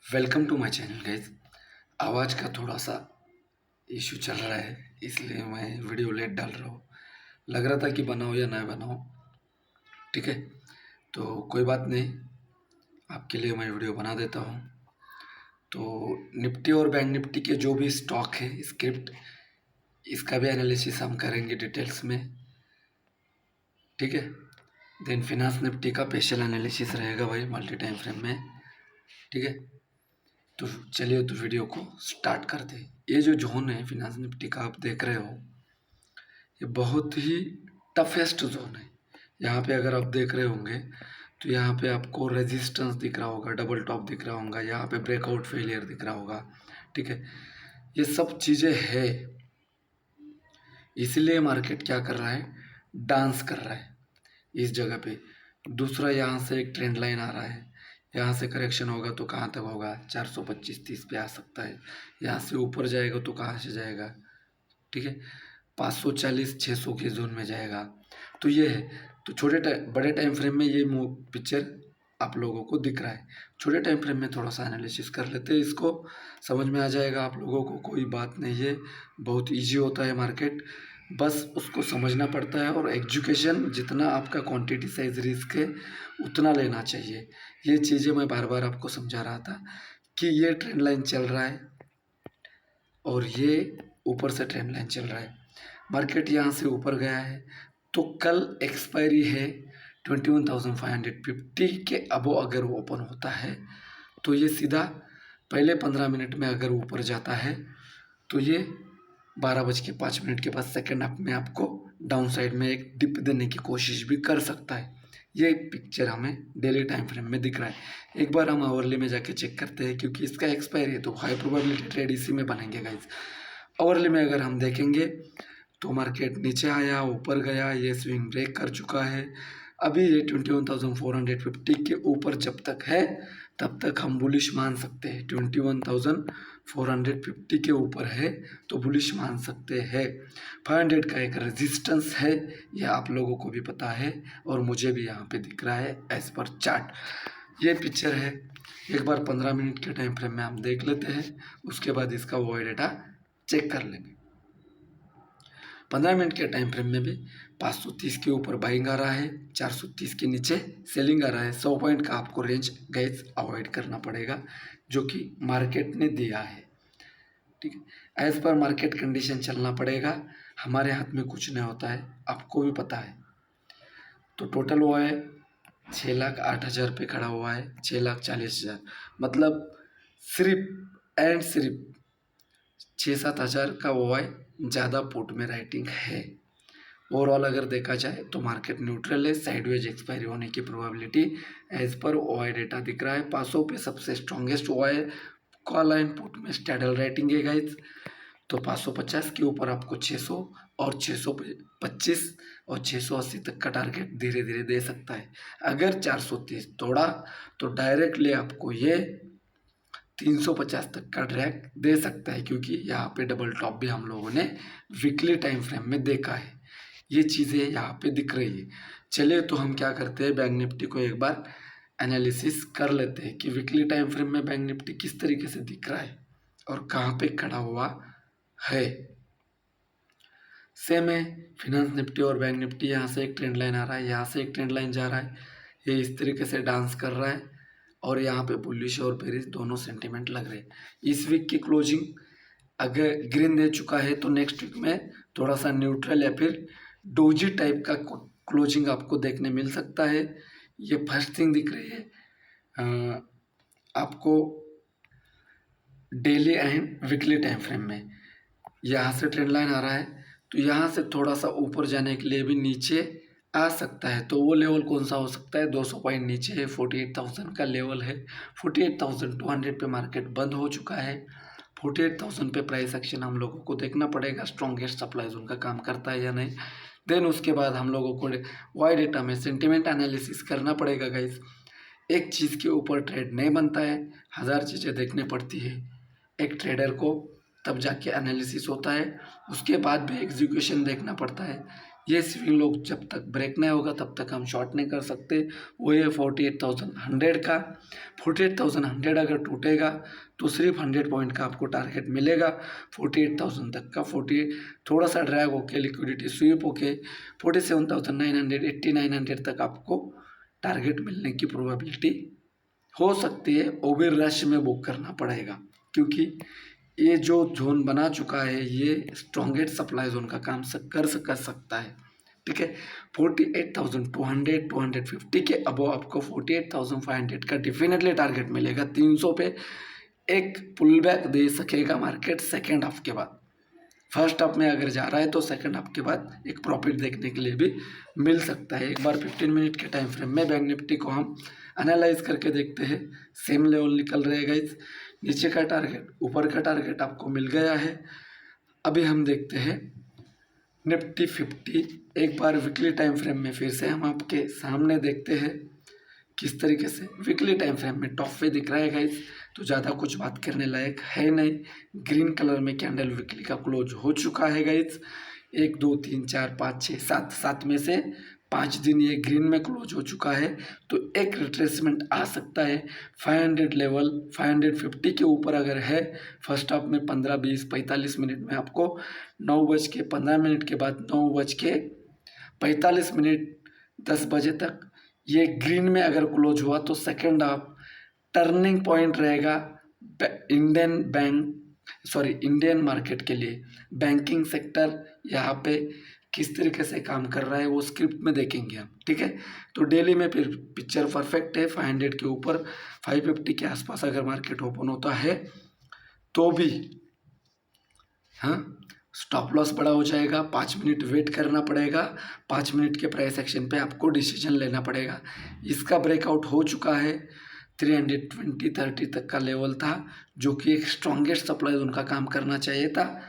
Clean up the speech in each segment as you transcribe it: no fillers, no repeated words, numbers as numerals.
Welcome to my channel guys. आवाज़ का थोड़ा सा इशू चल रहा है, इसलिए मैं वीडियो लेट डाल रहा हूँ। लग रहा था कि बनाओ या ना बनाओ, ठीक है। तो कोई बात नहीं, आपके लिए मैं वीडियो बना देता हूँ। तो निफ्टी और बैंक निफ्टी के जो भी स्टॉक है, स्क्रिप्ट, इसका भी एनालिसिस हम करेंगे डिटेल्स में, ठीक है। देन फिनांस निफ्टी का स्पेशल एनालिसिस रहेगा भाई, मल्टी टाइम फ्रेम में, ठीक है। तो चलिए तो वीडियो को स्टार्ट करते हैं। ये जो जोन है फिनांस निफ्टी का, आप देख रहे हो, ये बहुत ही टफेस्ट जोन है। यहाँ पे अगर आप देख रहे होंगे तो यहाँ पे आपको रेजिस्टेंस दिख रहा होगा, डबल टॉप दिख रहा होगा, यहाँ पे ब्रेकआउट फेलियर दिख रहा होगा, ठीक है। ये सब चीज़ें है, इसलिए मार्केट क्या कर रहा है, डांस कर रहा है इस जगह पे। दूसरा, यहाँ से एक ट्रेंड लाइन आ रहा है, यहाँ से करेक्शन होगा तो कहाँ तक होगा, 425-30 पे आ सकता है। यहाँ से ऊपर जाएगा तो कहाँ से जाएगा, ठीक है, 540-600 के जोन में जाएगा। तो ये है। तो बड़े टाइम फ्रेम में ये पिक्चर आप लोगों को दिख रहा है। छोटे टाइम फ्रेम में थोड़ा सा एनालिसिस कर लेते हैं, इसको समझ में आ जाएगा आप लोगों को। कोई बात नहीं है, बहुत इजी होता है मार्केट, बस उसको समझना पड़ता है। और एजुकेशन, जितना आपका क्वांटिटी साइज रिस्क है उतना लेना चाहिए। ये चीज़ें मैं बार बार आपको समझा रहा था कि ये ट्रेंड लाइन चल रहा है और ये ऊपर से ट्रेंड लाइन चल रहा है। मार्केट यहाँ से ऊपर गया है तो कल एक्सपायरी है 21,550 के अबो अगर वो ओपन होता है तो ये सीधा पहले 15 मिनट में अगर ऊपर जाता है तो ये 12:05 के बाद सेकेंड हाफ में आपको डाउन साइड में एक डिप देने की कोशिश भी कर सकता है। ये पिक्चर हमें डेली टाइम फ्रेम में दिख रहा है। एक बार हम आवरली में जाके चेक करते हैं, क्योंकि इसका एक्सपायरी है तो हाई प्रोबेबिलिटी ट्रेड इसी में बनेंगे गाइज। आवरली में अगर हम देखेंगे तो मार्केट नीचे आया, ऊपर गया, ये स्विंग ब्रेक कर चुका है। अभी ये 21,450 के ऊपर जब तक है तब तक हम बुलिश मान सकते हैं। 21,450 के ऊपर है तो बुलिश मान सकते हैं। 500 का एक रेजिस्टेंस है, ये आप लोगों को भी पता है और मुझे भी यहाँ पे दिख रहा है एज पर चार्ट। ये पिक्चर है। एक बार 15 मिनट के टाइम फ्रेम में हम देख लेते हैं, उसके बाद इसका वो डेटा चेक कर लेंगे। 15 मिनट के टाइम फ्रेम में भी 530 के ऊपर बाइंग आ रहा है, 430 के नीचे सेलिंग आ रहा है। 100 पॉइंट का आपको रेंज गाइस अवॉइड करना पड़ेगा, जो कि मार्केट ने दिया है, ठीक है। एज पर मार्केट कंडीशन चलना पड़ेगा, हमारे हाथ में कुछ नहीं होता है, आपको भी पता है। तो टोटल वो है 6,08,000 पे खड़ा हुआ है, 6,40,000, मतलब सिर्फ एंड सिर्फ 6-7 हज़ार का वो है, ज़्यादा पुट में राइटिंग है। ओवरऑल अगर देखा जाए तो मार्केट न्यूट्रल है। साइडवेज एक्सपायरी होने की प्रोबेबिलिटी एज पर ओआई डेटा दिख रहा है। 500 पे सबसे strongest OI call line put में स्टैडल राइटिंग है गाइज। तो 550 के ऊपर आपको 600 और 625 और 680 तक का टारगेट धीरे धीरे दे सकता है। अगर 430 तोड़ा तो डायरेक्टली आपको ये 350 तक का ड्रैग दे सकता है, क्योंकि यहाँ पे डबल टॉप भी हम लोगों ने वीकली टाइम फ्रेम में देखा है। ये चीज़ें यहाँ पे दिख रही है। चलिए तो हम क्या करते हैं, बैंक निफ्टी को एक बार एनालिसिस कर लेते हैं कि वीकली टाइम फ्रेम में बैंक निफ्टी किस तरीके से दिख रहा है और कहाँ पे खड़ा हुआ है। सेम है फिनांस निफ्टी और बैंक निफ्टी। यहाँ से एक ट्रेंड लाइन आ रहा है, यहाँ से एक ट्रेंड लाइन जा रहा है, ये इस तरीके से डांस कर रहा है और यहाँ पे बुलिश और बेरिश दोनों सेंटीमेंट लग रहे हैं। इस वीक की क्लोजिंग अगर ग्रीन दे चुका है तो नेक्स्ट वीक में थोड़ा सा न्यूट्रल या फिर डोजी टाइप का क्लोजिंग आपको देखने मिल सकता है। ये फर्स्ट थिंग दिख रही है आपको daily and weekly time frame में। यहाँ से ट्रेंड लाइन आ रहा है तो यहाँ से थोड़ा सा ऊपर जाने के लिए भी नीचे आ सकता है। तो वो लेवल कौन सा हो सकता है, 200 पॉइंट नीचे है, 48,000 का लेवल है। 48,200 पे मार्केट बंद हो चुका है। 48,000 पे प्राइस एक्शन हम लोगों को देखना पड़ेगा, स्ट्रॉन्गेस्ट सप्लाई जोन का काम करता है या नहीं। देन उसके बाद हम लोगों को वाई डेटा में सेंटिमेंट एनालिसिस करना पड़ेगा गाइस। एक चीज़ के ऊपर ट्रेड नहीं बनता है, 1000 चीज़ें देखनी पड़ती है एक ट्रेडर को, तब जाके एनालिसिस होता है। उसके बाद भी एग्जीक्यूशन देखना पड़ता है ये स्विंग लो जब तक ब्रेक नहीं होगा तब तक हम शॉर्ट नहीं कर सकते। वो है 48,100 का। 48,100 अगर टूटेगा तो सिर्फ 100 पॉइंट का आपको टारगेट मिलेगा 48,000 तक का। 48 थोड़ा सा ड्रैग होके लिक्विडिटी स्वीप होके 47,900 8900 तक आपको टारगेट मिलने की प्रोबेबिलिटी हो सकती है। वो भी रश में बुक करना पड़ेगा, क्योंकि ये जो जोन बना चुका है ये स्ट्रॉन्गेस्ट सप्लाई जोन का काम कर सकता है। ठीक है, 48,200 250 के अबो आपको 48,500 का डेफिनेटली टारगेट मिलेगा। 300 पे एक पुल बैक दे सकेगा मार्केट सेकेंड हाफ के बाद। फर्स्ट हाफ में अगर जा रहा है तो सेकंड हाफ के बाद एक प्रॉफिट देखने के लिए भी मिल सकता है। एक बार 15 मिनट के टाइम फ्रेम में बैंक निफ्टी को हम एनालाइज करके देखते हैं। सेम लेवल निकल रहे गाइस, नीचे का टारगेट ऊपर का टारगेट आपको मिल गया है। अभी हम देखते हैं निफ्टी 50 एक बार वीकली टाइम फ्रेम में फिर से हम आपके सामने देखते हैं किस तरीके से वीकली टाइम फ्रेम में टॉप पे दिख रहा है गाइस, तो ज़्यादा कुछ बात करने लायक है नहीं। ग्रीन कलर में कैंडल वीकली का क्लोज हो चुका है गाइस। 1 2 3 4 5 6 7 7 में से 5 दिन ये ग्रीन में क्लोज हो चुका है, तो एक रिट्रेसमेंट आ सकता है। 500 लेवल 550 के ऊपर अगर है फर्स्ट हाफ में 15 20 45 मिनट में आपको 9:15 के बाद 9:45 10 बजे तक ये ग्रीन में अगर क्लोज हुआ तो सेकेंड हाफ टर्निंग पॉइंट रहेगा इंडियन मार्केट के लिए। बैंकिंग सेक्टर यहाँ पे किस तरीके से काम कर रहा है वो स्क्रिप्ट में देखेंगे हम। ठीक है, तो डेली में फिर पिक्चर परफेक्ट है। 500 के ऊपर 550 के आसपास अगर मार्केट ओपन होता है तो भी हाँ स्टॉप लॉस बड़ा हो जाएगा। 5 मिनट वेट करना पड़ेगा। 5 मिनट के प्राइस एक्शन पे आपको डिसीजन लेना पड़ेगा। इसका ब्रेकआउट हो चुका है। 320-30 तक का लेवल था जो कि एक स्ट्रॉन्गेस्ट सप्लाई उनका काम करना चाहिए था,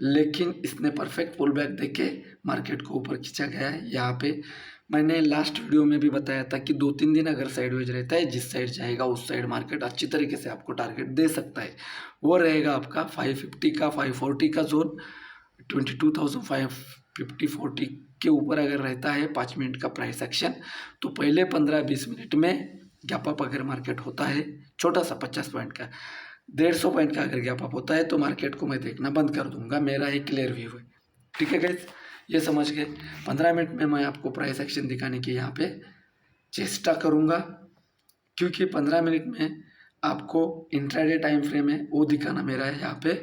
लेकिन इसने परफेक्ट पुल बैक देके मार्केट को ऊपर खींचा गया है। यहाँ पे मैंने लास्ट वीडियो में भी बताया था कि 2-3 दिन अगर साइडवेज रहता है जिस साइड जाएगा उस साइड मार्केट अच्छी तरीके से आपको टारगेट दे सकता है। वो रहेगा आपका 550 का 540 का जोन। 22,550-40 के ऊपर अगर रहता है 5 मिनट का प्राइस एक्शन तो पहले 15-20 मिनट में गैप अप अगर मार्केट होता है छोटा सा 50 पॉइंट का 150 पॉइंट का अगर गैप अप होता है तो मार्केट को मैं देखना बंद कर दूंगा। मेरा एक क्लियर व्यू है। ठीक है गाइस, ये समझ गए। 15 मिनट में मैं आपको प्राइस एक्शन दिखाने की यहाँ पे चेष्टा करूँगा, क्योंकि 15 मिनट में आपको इंट्राडे टाइम फ्रेम है वो दिखाना मेरा है यहाँ पे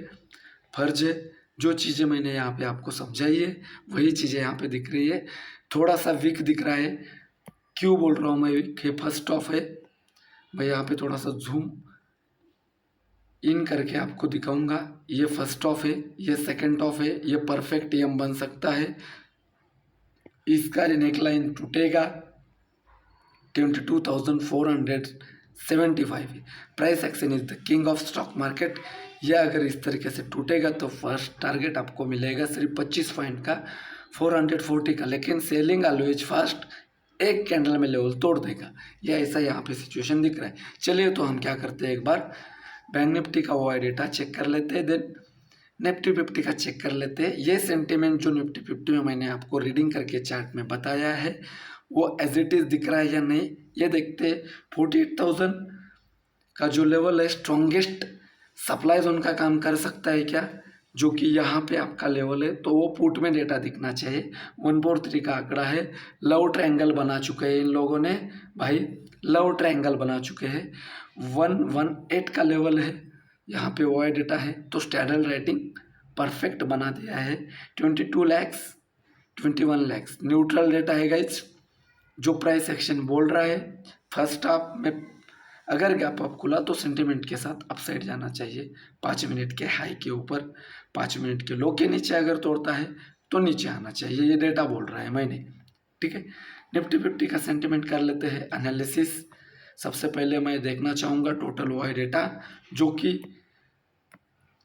फर्ज है। जो चीज़ें मैंने यहाँ पे आपको समझाई है वही चीज़ें यहाँ पे दिख रही है। थोड़ा सा वीक दिख रहा है, क्यों बोल रहा हूँ मैं वीक? ये फर्स्ट ऑफ है। मैं यहाँ पे थोड़ा सा जूम इन करके आपको दिखाऊंगा। ये फर्स्ट ऑफ है, ये सेकंड ऑफ है, ये परफेक्ट एम बन सकता है। इसका नेकलाइन टूटेगा 22,475 है। Price action is the king of stock market. यह अगर इस तरीके से टूटेगा तो फर्स्ट टारगेट आपको मिलेगा सिर्फ 25 पॉइंट का 440 का, लेकिन सेलिंग ऑलवेज फास्ट एक कैंडल में लेवल तोड़ देगा। यह ऐसा यहाँ पे सिचुएशन दिख रहा है। चलिए तो हम क्या करते हैं, एक बार बैंक निफ्टी का ओआई डेटा चेक कर लेते हैं, देन निफ्टी 50 का चेक कर लेते हैं। ये सेंटीमेंट जो निफ्टी 50 में मैंने आपको रीडिंग करके चार्ट में बताया है वो एज इट इज़ दिख रहा है या नहीं ये देखते हैं। 48,000 का जो लेवल है स्ट्रॉन्गेस्ट सप्लाई जोन का काम कर सकता है क्या, जो कि यहाँ पे आपका लेवल है, तो वो पुट में डेटा दिखना चाहिए। 143 का आंकड़ा है। लव ट्रायंगल बना चुके हैं इन लोगों ने भाई, लव ट्रायंगल बना चुके हैं। 118 का लेवल है, यहाँ पे ओआई डेटा है, तो स्टैंडर्ड रेटिंग परफेक्ट बना दिया है। 22 लाख 21 लाख न्यूट्रल डेटा है गाइज। जो प्राइस एक्शन बोल रहा है फर्स्ट हाफ में अगर गैप अप खुला तो सेंटीमेंट के साथ अपसाइड जाना चाहिए। 5 मिनट के हाई के ऊपर 5 मिनट के लो के नीचे अगर तोड़ता है तो नीचे आना चाहिए, ये डेटा बोल रहा है मैंने। ठीक है, निफ्टी 50 का सेंटीमेंट कर लेते हैं एनालिसिस। सबसे पहले मैं देखना चाहूँगा टोटल ओआई डेटा, जो कि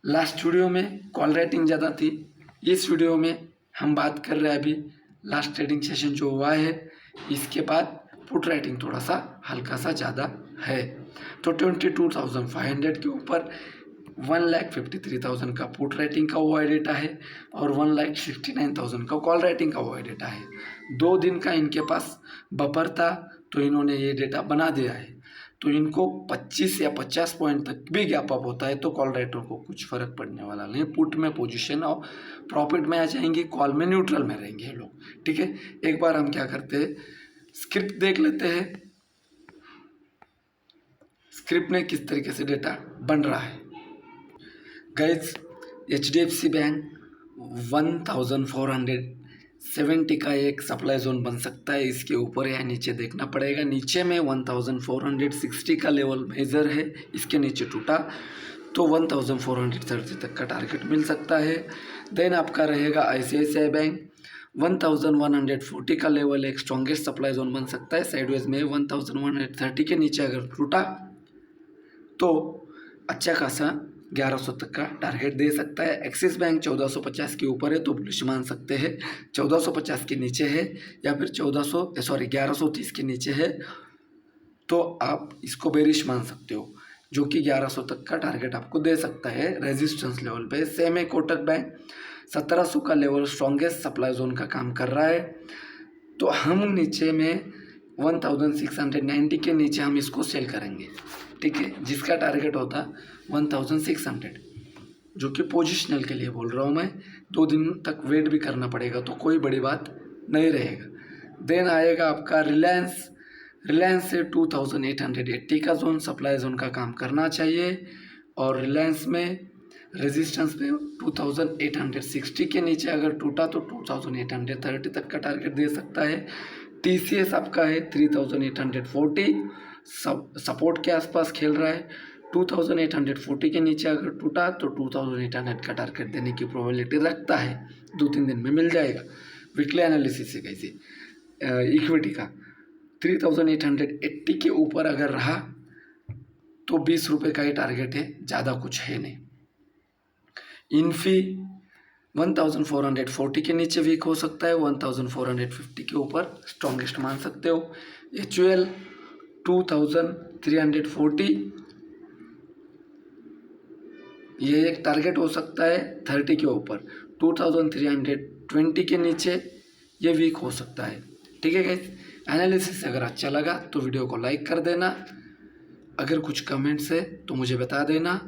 लास्ट वीडियो में कॉल रेटिंग ज़्यादा थी। इस वीडियो में हम बात कर रहे हैं अभी लास्ट ट्रेडिंग सेशन जो हुआ है इसके बाद पुट राइटिंग थोड़ा सा हल्का सा ज़्यादा है। तो 22,500 के ऊपर 1,53,000 का पुट राइटिंग का ओआई डेटा है और 1,69,000 का कॉल राइटिंग का ओआई डेटा है। 2 दिन का इनके पास बफर था, तो इन्होंने ये डेटा बना दिया है। तो इनको 25 या 50 पॉइंट तक भी गैप अप होता है तो कॉल राइटर को कुछ फर्क पड़ने वाला नहीं। पुट में पोजीशन और प्रॉफिट में आ जाएंगी, कॉल में न्यूट्रल में रहेंगे ये लोग, ठीक है। एक बार हम क्या करते हैं, स्क्रिप्ट देख लेते हैं, स्क्रिप्ट में किस तरीके से डेटा बन रहा है। गाइज, HDFC बैंक 1470 का एक सप्लाई जोन बन सकता है, इसके ऊपर या नीचे देखना पड़ेगा। नीचे में 1460 का लेवल मेजर है, इसके नीचे टूटा तो 1430 तक का टारगेट मिल सकता है। देन आपका रहेगा ICICI बैंक 1140 का लेवल एक स्ट्रॉन्गेस्ट सप्लाई जोन बन सकता है। साइडवेज में 1130 के नीचे अगर टूटा तो अच्छा खासा 1100 तक का टारगेट दे सकता है। एक्सिस बैंक 1450 के ऊपर है तो बुलिश मान सकते हैं, 1450 के नीचे है या फिर 1130 के नीचे है तो आप इसको बेरिश मान सकते हो, जो कि 1100 तक का टारगेट आपको दे सकता है रेजिस्टेंस लेवल पे। सेम है कोटक बैंक 1700 का लेवल स्ट्रॉन्गेस्ट सप्लाई जोन का काम कर रहा है, तो हम नीचे में 1690 के नीचे हम इसको सेल करेंगे, ठीक है, जिसका टारगेट होता 1600, जो कि पोजिशनल के लिए बोल रहा हूँ मैं। 2 दिन तक वेट भी करना पड़ेगा तो कोई बड़ी बात नहीं रहेगा। देन आएगा आपका रिलायंस से 2880 का जोन सप्लाई जोन का काम करना चाहिए और रिलायंस में रेजिस्टेंस पे 2860 के नीचे अगर टूटा तो 2830 तक का टारगेट दे सकता है। TCS आपका है 3840, सपोर्ट के आसपास खेल रहा है। 2840 के नीचे अगर टूटा तो 2800 का टारगेट देने की प्रोबेबिलिटी रखता है, 2-3 दिन में मिल जाएगा। वीकली एनालिसिस से कैसे इक्विटी का 3880 के ऊपर अगर रहा तो 20 रुपये का ही टारगेट है, ज़्यादा कुछ है नहीं। इन्फी 1440 के नीचे वीक हो सकता है, 1450 के ऊपर स्ट्रॉन्गेस्ट मान सकते हो। HUL 2340 ये एक टारगेट हो सकता है 30 के ऊपर। 2320 के नीचे ये वीक हो सकता है, ठीक है गाइस। एनालिसिस अगर अच्छा लगा तो वीडियो को लाइक कर देना, अगर कुछ कमेंट्स है तो मुझे बता देना,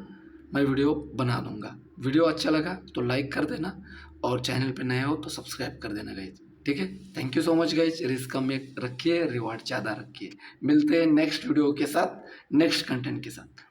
मैं वीडियो बना दूंगा। वीडियो अच्छा लगा तो लाइक कर देना और चैनल पे नए हो तो सब्सक्राइब कर देना गाइज, ठीक है। Thank you so much guys. Risk कम रखिए, रिवार्ड ज़्यादा रखिए। मिलते हैं नेक्स्ट वीडियो के साथ, नेक्स्ट कंटेंट के साथ।